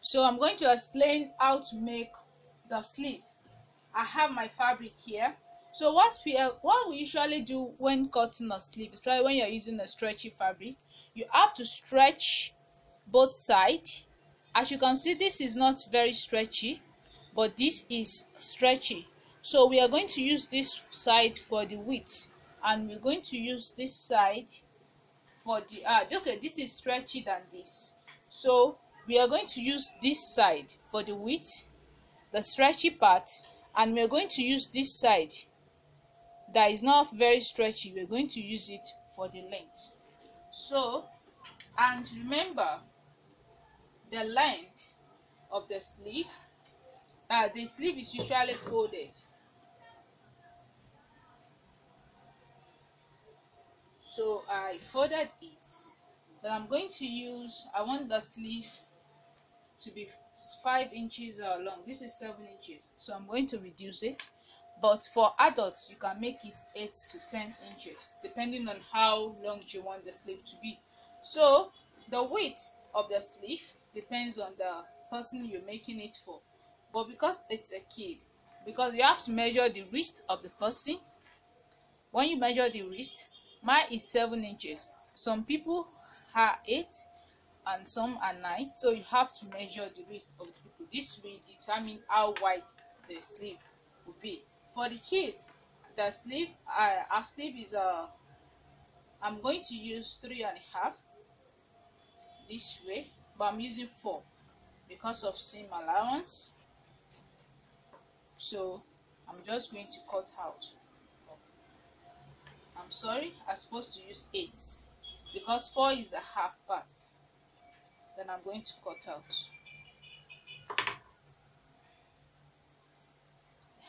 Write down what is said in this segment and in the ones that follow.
So I'm going to explain how to make the sleeve. I have my fabric here. So what we usually do when cutting a sleeve, especially when you're using a stretchy fabric, you have to stretch both sides. As you can see, this is not very stretchy, but this is stretchy. So we are going to use this side for the width, and we're going to use this side for the okay, this is stretchy than this, so we are going to use this side for the width, the stretchy part, and we're going to use this side that is not very stretchy, we're going to use it for the length. So, and remember the length of the sleeve is usually folded. So I folded it. Then I'm going to use, I want the sleeve to be 5 inches long. This is 7 inches, so I'm going to reduce it. But for adults, you can make it 8 to 10 inches depending on how long you want the sleeve to be. So the width of the sleeve depends on the person you're making it for, but because it's a kid, because you have to measure the wrist of the person. When you measure the wrist, mine is 7 inches, some people are 8 and some are 9, so you have to measure the wrist of the people. This will determine how wide the sleeve will be. For the kids, the sleeve, our sleeve is I'm going to use 3.5 this way, but I'm using 4 because of seam allowance. So I'm just going to cut out. I'm sorry, I'm supposed to use 8 because 4 is the half part. Then I'm going to cut out.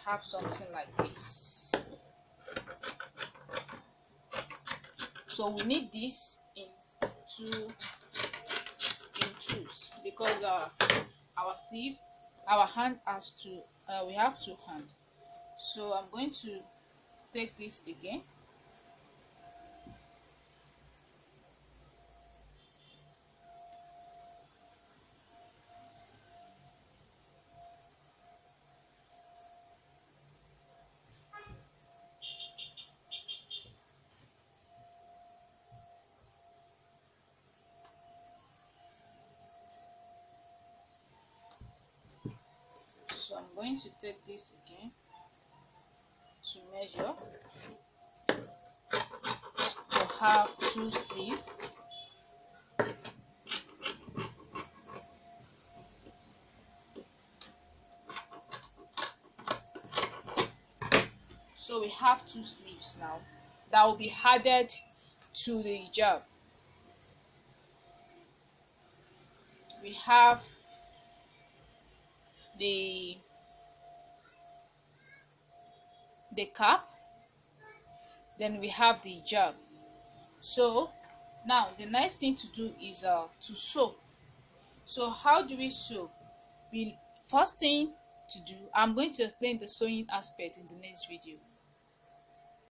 Have something like this. So we need this in twos because our sleeve, our hand has to we have 2 hands. So I'm going to take this again. So I'm going to take this again to measure to have 2 sleeves. So we have 2 sleeves now that will be added to the hijab. We have the cap, then we have the hijab. So now the next thing to do is to sew. So how do we sew? First thing to do, I'm going to explain the sewing aspect in the next video.